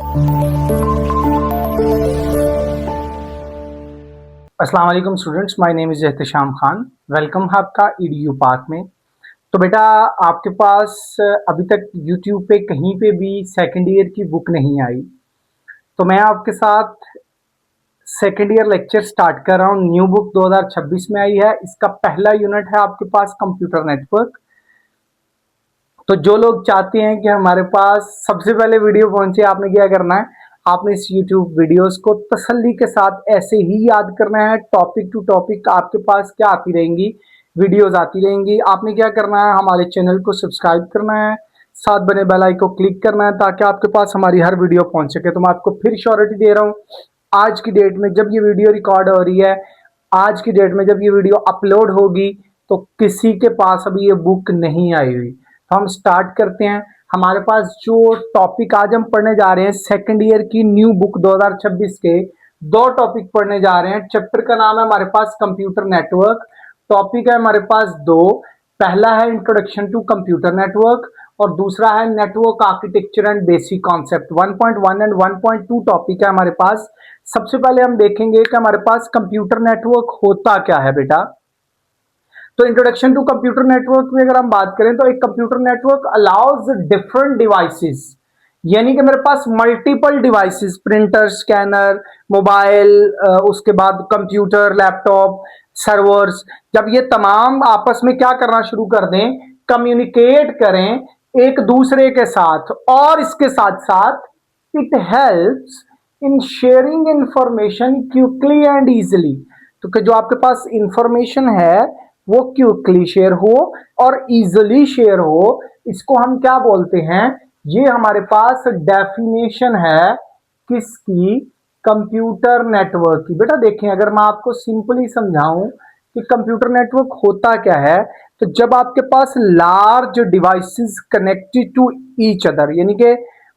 अस्सलाम वालेकुम students, my name is Ehtesham Khan. Welcome है आपका ईडीयू पार्क में। तो बेटा, आपके पास अभी तक यूट्यूब पे कहीं पे भी सेकंड ईयर की बुक नहीं आई, तो मैं आपके साथ सेकंड ईयर लेक्चर स्टार्ट कर रहा हूँ। न्यू बुक 2026 में आई है। इसका पहला यूनिट है आपके पास कंप्यूटर नेटवर्क। तो जो लोग चाहते हैं कि हमारे पास सबसे पहले वीडियो पहुंचे, आपने क्या करना है, आपने इस YouTube वीडियोस को तसल्ली के साथ ऐसे ही याद करना है। टॉपिक टू टॉपिक आपके पास क्या आती रहेंगी, वीडियोस आती रहेंगी। आपने क्या करना है, हमारे चैनल को सब्सक्राइब करना है, साथ बने बेल आइकन को क्लिक करना है ताकि आपके पास हमारी हर वीडियो पहुंच सके। तो मैं आपको फिर श्योरिटी दे रहा हूँ, आज की डेट में जब ये वीडियो रिकॉर्ड हो रही है, आज की डेट में जब ये वीडियो अपलोड होगी, तो किसी के पास अभी ये बुक नहीं आई हुई। तो हम स्टार्ट करते हैं। हमारे पास जो टॉपिक आज हम पढ़ने जा रहे हैं, सेकंड ईयर की न्यू बुक 2026 के दो टॉपिक पढ़ने जा रहे हैं। चैप्टर का नाम है हमारे पास कंप्यूटर नेटवर्क। टॉपिक है हमारे पास दो, पहला है इंट्रोडक्शन टू कंप्यूटर नेटवर्क और दूसरा है network architecture and basic concept. 1.1 and 1.2 topic है हमारे पास। सबसे पहले हम देखेंगे कि हमारे पास कंप्यूटर नेटवर्क होता क्या है बेटा। तो इंट्रोडक्शन टू कंप्यूटर नेटवर्क में अगर हम बात करें तो एक computer network allows different devices, यानी कि मेरे पास multiple devices, printer, scanner, mobile, उसके बाद कंप्यूटर, लैपटॉप, सर्वर्स, जब ये तमाम आपस में क्या करना शुरू कर दें, कम्युनिकेट करें एक दूसरे के साथ, और इसके साथ साथ it helps in sharing information quickly and easily. तो कि जो आपके पास इंफॉर्मेशन है वो क्विकली शेयर हो और इजिली शेयर हो, इसको हम क्या बोलते हैं, ये हमारे पास डेफिनेशन है किसकी, कंप्यूटर नेटवर्क की। बेटा देखें, अगर मैं आपको सिंपली समझाऊं कि कंप्यूटर नेटवर्क होता क्या है, तो जब आपके पास large devices connected to each other, यानी कि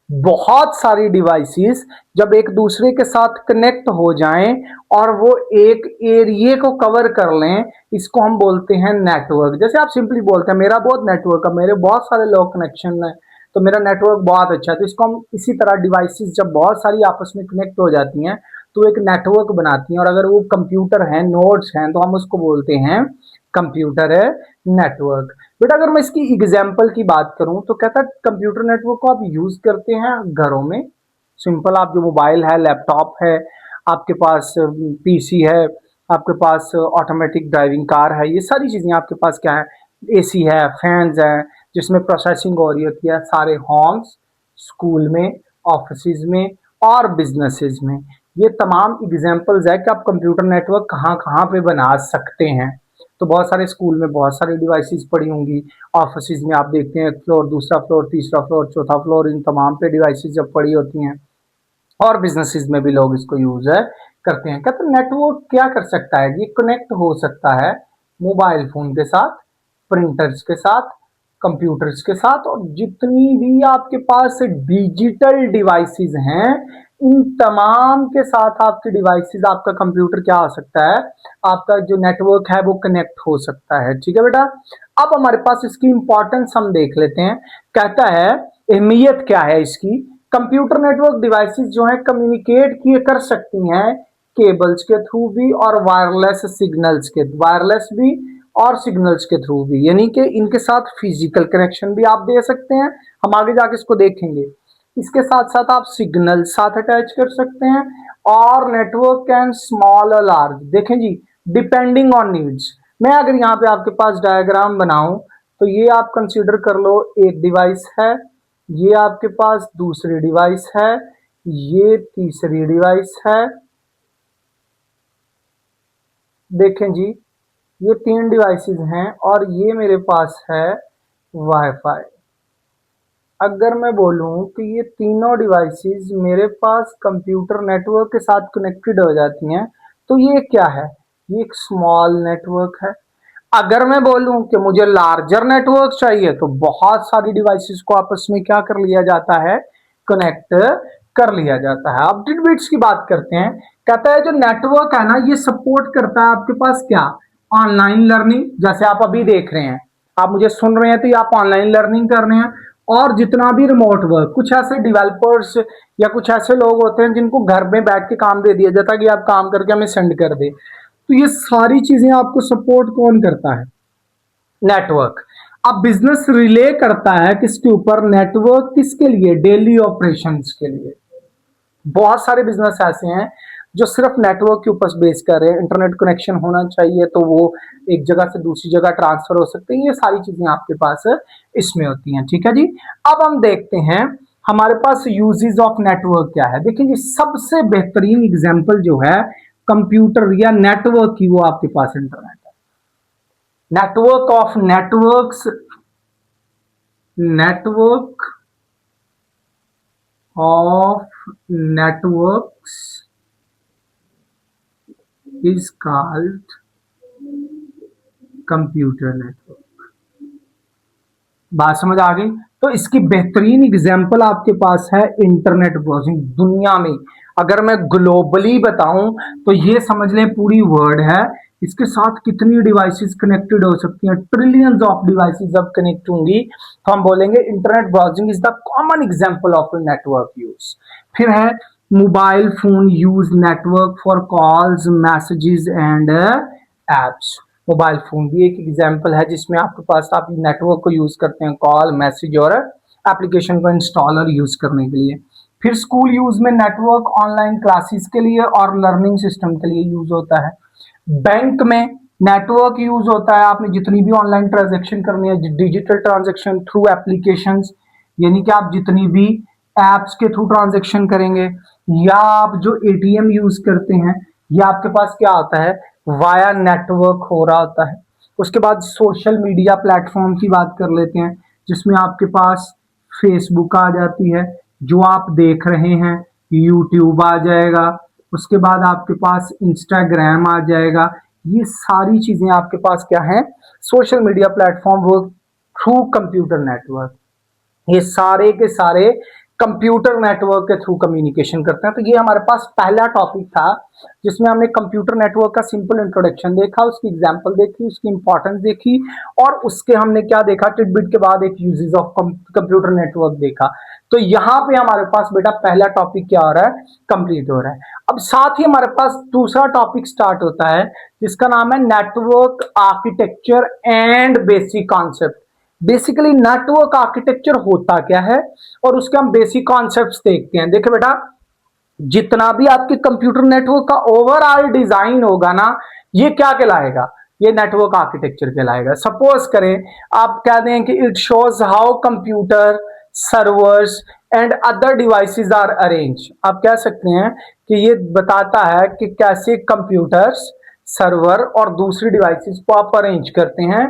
बहुत सारी डिवाइसेस जब एक दूसरे के साथ कनेक्ट हो जाएं और वो एक एरिया को कवर कर लें, इसको हम बोलते हैं नेटवर्क। जैसे आप सिंपली बोलते हैं मेरा बहुत नेटवर्क है, मेरे बहुत सारे लोग कनेक्शन है, तो मेरा नेटवर्क बहुत अच्छा है। तो इसको हम इसी तरह डिवाइसेस जब बहुत सारी आपस में कनेक्ट हो जाती हैं तो एक नेटवर्क बनाती हैं, और अगर वो कंप्यूटर हैं, नोड्स हैं, तो हम उसको बोलते हैं कंप्यूटर है नेटवर्क। बेटा अगर मैं इसकी एग्जांपल की बात करूं तो कहता है कंप्यूटर नेटवर्क को आप यूज करते हैं घरों में। सिंपल, आप जो मोबाइल है, लैपटॉप है, आपके पास पीसी है, आपके पास ऑटोमेटिक ड्राइविंग कार है, ये सारी चीजें आपके पास क्या है, एसी है, फैंस है, जिसमें प्रोसेसिंग हो रही होती है सारे होम्स, स्कूल में, ऑफिस में और बिजनेसेस में। ये तमाम एग्जांपल्स है कि आप कंप्यूटर नेटवर्क कहाँ कहाँ पे बना सकते हैं। तो बहुत सारे स्कूल में बहुत सारी डिवाइसेस पड़ी होंगी, ऑफिस में आप देखते हैं फ्लोर, दूसरा फ्लोर, तीसरा फ्लोर, चौथा फ्लोर, इन तमाम पे डिवाइसेस जब पड़ी होती हैं, और बिजनेसेस में भी लोग इसको यूज है करते हैं। कहते हैं नेटवर्क क्या कर सकता है, ये कनेक्ट हो सकता है मोबाइल फोन के साथ, प्रिंटर्स के साथ, कंप्यूटर्स के साथ, और जितनी भी आपके पास डिजिटल डिवाइसेस हैं, इन तमाम के साथ आपके डिवाइसेस, आपका कंप्यूटर क्या हो सकता है, आपका जो नेटवर्क है वो कनेक्ट हो सकता है। ठीक है बेटा, अब हमारे पास इसकी इंपॉर्टेंस हम देख लेते हैं। कहता है अहमियत क्या है इसकी। कंप्यूटर नेटवर्क डिवाइसेस जो है कम्युनिकेट किए कर सकती हैं केबल्स के थ्रू भी और वायरलेस सिग्नल्स के, वायरलेस भी और सिग्नल्स के थ्रू भी, यानी कि इनके साथ फिजिकल कनेक्शन भी आप दे सकते हैं, हम आगे जाके इसको देखेंगे। इसके साथ साथ आप सिग्नल साथ अटैच कर सकते हैं, और नेटवर्क कैन स्मॉल और लार्ज, देखें जी, डिपेंडिंग ऑन नीड्स। मैं अगर यहाँ पे आपके पास डायग्राम बनाऊं तो ये आप कंसीडर कर लो एक डिवाइस है, ये आपके पास दूसरी डिवाइस है, ये तीसरी डिवाइस है। देखें जी, ये तीन डिवाइसेस हैं और ये मेरे पास है वाईफाई। अगर मैं बोलूं कि ये तीनों डिवाइसेस मेरे पास कंप्यूटर नेटवर्क के साथ कनेक्टेड हो जाती हैं, तो ये क्या है, ये एक स्मॉल नेटवर्क है। अगर मैं बोलूं कि मुझे लार्जर नेटवर्क चाहिए, तो बहुत सारी डिवाइसेस को आपस में क्या कर लिया जाता है, कनेक्ट कर लिया जाता है। अब बिट्स की बात करते हैं। कहता है जो नेटवर्क है ना, ये सपोर्ट करता है आपके पास क्या, ऑनलाइन लर्निंग। जैसे आप अभी देख रहे हैं, आप मुझे सुन रहे हैं तो ये आप ऑनलाइन लर्निंग कर रहे हैं, और जितना भी रिमोट वर्क, कुछ ऐसे डेवलपर्स या कुछ ऐसे लोग होते हैं जिनको घर में बैठ के काम दे दिया जाता है कि आप काम करके हमें सेंड कर दे। तो ये सारी चीजें आपको सपोर्ट कौन करता है? नेटवर्क। अब बिजनेस रिले करता है किसके ऊपर? नेटवर्क। किसके लिए? डेली ऑपरेशंस के लिए। बहुत सारे बिजनेस ऐसे हैं जो सिर्फ नेटवर्क के ऊपर बेस कर रहे हैं। इंटरनेट कनेक्शन होना चाहिए तो वो एक जगह से दूसरी जगह ट्रांसफर हो सकते हैं। ये सारी चीजें आपके पास इसमें होती हैं। ठीक है जी। अब हम देखते हैं हमारे पास यूजेस ऑफ नेटवर्क क्या है। देखिए सबसे बेहतरीन एग्जांपल जो है कंप्यूटर या नेटवर्क की, वो आपके पास इंटरनेट है। Network of networks, network of networks is called computer network. बात समझ आ गई? तो इसकी बेहतरीन एग्जांपल आपके पास है इंटरनेट ब्राउजिंग। दुनिया में अगर मैं ग्लोबली बताऊं तो ये समझ लें पूरी वर्ल्ड है, इसके साथ कितनी डिवाइसेस कनेक्टेड हो सकती हैं, ट्रिलियंस ऑफ डिवाइसेस जब कनेक्ट होंगी तो हम बोलेंगे internet browsing is the common example of network use. फिर है mobile phone use network for calls, messages and apps. Mobile phone भी एक एग्जांपल है जिसमें आपके पास आप नेटवर्क को यूज करते हैं कॉल, मैसेज और एप्लीकेशन को इंस्टॉल और यूज करने के लिए। फिर स्कूल यूज में नेटवर्क ऑनलाइन क्लासेस के लिए और लर्निंग सिस्टम के लिए यूज होता है। बैंक में नेटवर्क यूज होता है, आपने जितनी भी ऑनलाइन ट्रांजेक्शन करनी है, डिजिटल ट्रांजेक्शन थ्रू एप्लीकेशंस, यानी कि आप जितनी भी एप्स के थ्रू ट्रांजेक्शन करेंगे, या आप जो एटीएम यूज करते हैं, या आपके पास क्या होता है वाया नेटवर्क हो रहा होता है। उसके बाद सोशल मीडिया प्लेटफॉर्म की बात कर लेते हैं, जिसमें आपके पास फेसबुक आ जाती है जो आप देख रहे हैं, यूट्यूब आ जाएगा, उसके बाद आपके पास इंस्टाग्राम आ जाएगा। ये सारी चीजें आपके पास क्या है? Social media platform work through computer network. ये सारे के सारे कंप्यूटर नेटवर्क के थ्रू कम्युनिकेशन करते हैं। तो ये हमारे पास पहला टॉपिक था जिसमें हमने कंप्यूटर नेटवर्क का सिंपल इंट्रोडक्शन देखा, उसकी एग्जांपल देखी, उसकी इंपॉर्टेंस देखी, और उसके हमने क्या देखा टिडबिट के बाद एक यूजेस ऑफ कंप्यूटर नेटवर्क देखा। तो यहाँ पे हमारे पास बेटा पहला टॉपिक क्या हो रहा है? कंप्लीट हो रहा है। अब साथ ही हमारे पास दूसरा टॉपिक स्टार्ट होता है जिसका नाम है network architecture and basic concept. Basically network architecture होता क्या है और उसके हम बेसिक कॉन्सेप्ट्स देखते हैं। देखिए बेटा, जितना भी आपके कंप्यूटर नेटवर्क का ओवरऑल डिजाइन होगा ना, ये क्या कहलाएगा? ये नेटवर्क आर्किटेक्चर कहलाएगा। सपोज करें आप कह दें कि it shows how computer, servers and other devices are arrange. आप कह सकते हैं कि ये बताता है कि कैसे कंप्यूटर्स, सर्वर और दूसरी डिवाइसेस को आप अरेंज करते हैं।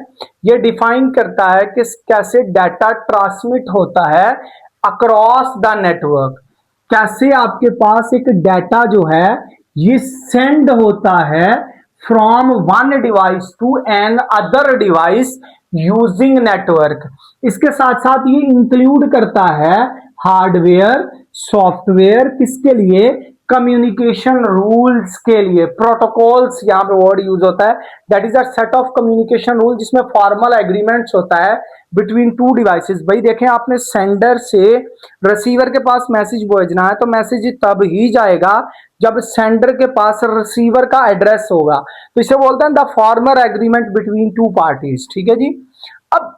ये डिफाइन करता है कि कैसे डाटा ट्रांसमिट होता है अक्रॉस द नेटवर्क, कैसे आपके पास एक डाटा जो है ये सेंड होता है from one device to another device using network. इसके साथ साथ ये इंक्लूड करता है हार्डवेयर, सॉफ्टवेयर, किसके लिए? कम्युनिकेशन रूल्स के लिए। प्रोटोकॉल्स यहां पे वर्ड यूज होता है, that is a set of communication rule जिसमें फॉर्मल एग्रीमेंट्स होता है बिटवीन टू डिवाइसेस। भाई देखें, आपने सेंडर से रिसीवर के पास मैसेज भेजना है तो मैसेज तब ही जाएगा जब सेंडर के पास रिसीवर का एड्रेस होगा। तो इसे बोलते हैं the formal agreement between two parties. ठीक है जी। अब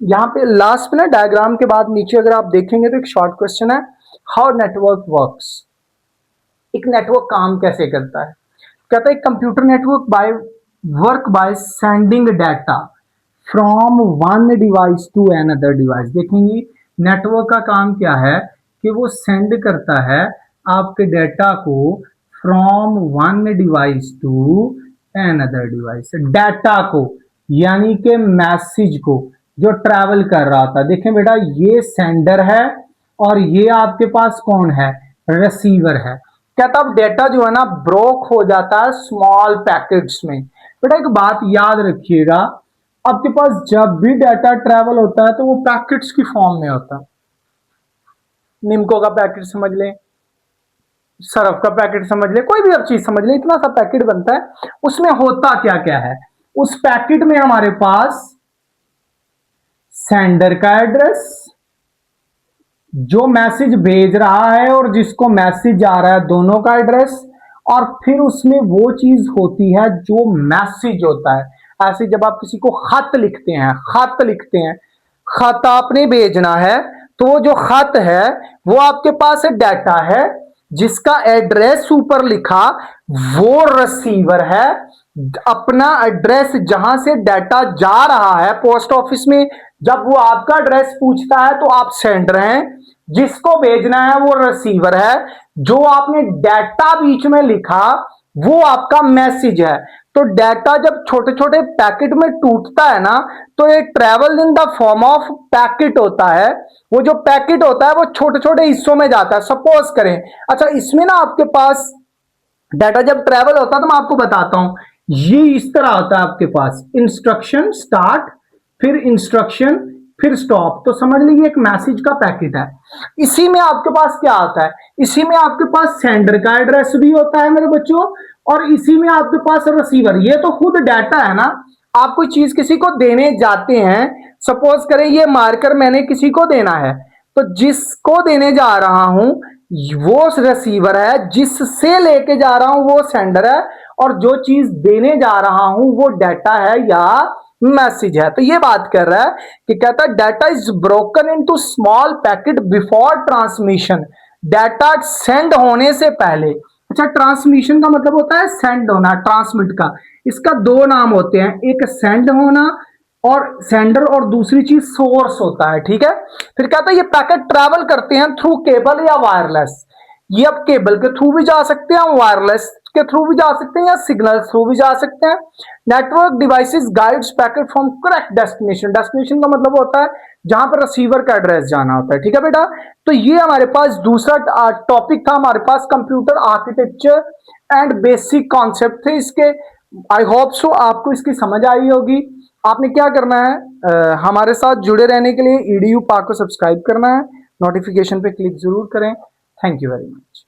यहाँ पे लास्ट में ना डायग्राम के बाद नीचे अगर आप देखेंगे तो एक शॉर्ट क्वेश्चन है, हाउ नेटवर्क वर्क्स। एक नेटवर्क काम कैसे करता है? कहता है computer network by work by sending data from one device to another device. देखेंगे नेटवर्क का काम क्या है कि वो सेंड करता है आपके डाटा को from one device to another device. Data को यानी कि मैसेज को जो ट्रैवल कर रहा था। देखें बेटा, ये सेंडर है और ये आपके पास कौन है? रिसीवर है। कहता अब डेटा जो है ना ब्रोक हो जाता है स्मॉल पैकेट्स में। बेटा एक बात याद रखिएगा, आपके पास जब भी डाटा ट्रैवल होता है तो वो पैकेट्स की फॉर्म में होता है। निम्को का पैकेट समझ लें, सरफ का पैकेट समझ लें, कोई भी अब चीज समझ लें, इतना सा पैकेट बनता है। उसमें होता क्या क्या है? उस पैकेट में हमारे पास सेंडर का एड्रेस, जो मैसेज भेज रहा है और जिसको मैसेज आ रहा है, दोनों का एड्रेस, और फिर उसमें वो चीज होती है जो मैसेज होता है। ऐसे जब आप किसी को खत लिखते हैं, खत आपने भेजना है, तो वो जो खत है वो आपके पास डाटा है, जिसका एड्रेस ऊपर लिखा, वो रिसीवर है। अपना एड्रेस जहां से डाटा जा रहा है पोस्ट ऑफिस में, जब वो आपका एड्रेस पूछता है तो आप सेंडर हैं, जिसको भेजना है वो रिसीवर है, जो आपने डाटा बीच में लिखा वो आपका मैसेज है। तो डाटा जब छोटे छोटे पैकेट में टूटता है ना, तो ये travel in the form of packet होता है। वो जो पैकेट होता है वो छोटे छोटे हिस्सों में जाता है। सपोज करें, अच्छा इसमें ना आपके पास डाटा जब ट्रेवल होता है तो मैं आपको बताता हूं, ये इस तरह होता है आपके पास, इंस्ट्रक्शन स्टार्ट, फिर इंस्ट्रक्शन, फिर स्टॉप। तो समझ लीजिए एक मैसेज का पैकेट है। इसी में आपके पास क्या आता है, इसी में आपके पास सेंडर का एड्रेस भी होता है मेरे बच्चों, और इसी में आपके पास रिसीवर। ये तो खुद डाटा है ना। आप कोई चीज किसी को देने जाते हैं, सपोज करें ये मार्कर मैंने किसी को देना है, तो जिसको देने जा रहा हूं वो रिसीवर है, जिससे लेके जा रहा हूं वो सेंडर है, और जो चीज देने जा रहा हूं वो डाटा है या मैसेज है। तो ये बात कर रहा है कि कहता है data is broken into small packet before transmission. Data send होने से पहले, अच्छा ट्रांसमिशन का मतलब होता है सेंड होना, ट्रांसमिट का इसका दो नाम होते हैं, एक सेंड होना और सेंडर, और दूसरी चीज सोर्स होता है, ठीक है। फिर कहता है ये पैकेट ट्रैवल करते हैं थ्रू केबल या वायरलेस। ये अब केबल के थ्रू भी जा सकते हैं, वायरलेस के थ्रू भी जा सकते हैं, या सिग्नल थ्रू भी जा सकते हैं। Network devices guides packet from correct destination. Destination का मतलब होता है जहां पर रिसीवर का एड्रेस जाना होता है, ठीक है बेटा। तो ये हमारे पास दूसरा टॉपिक था, हमारे पास computer architecture and basic concept थे इसके। आई होप सो आपको इसकी समझ आई होगी। आपने क्या करना है, हमारे साथ जुड़े रहने के लिए ईडीयू पाक को सब्सक्राइब करना है, नोटिफिकेशन पे क्लिक जरूर करें। Thank you very much.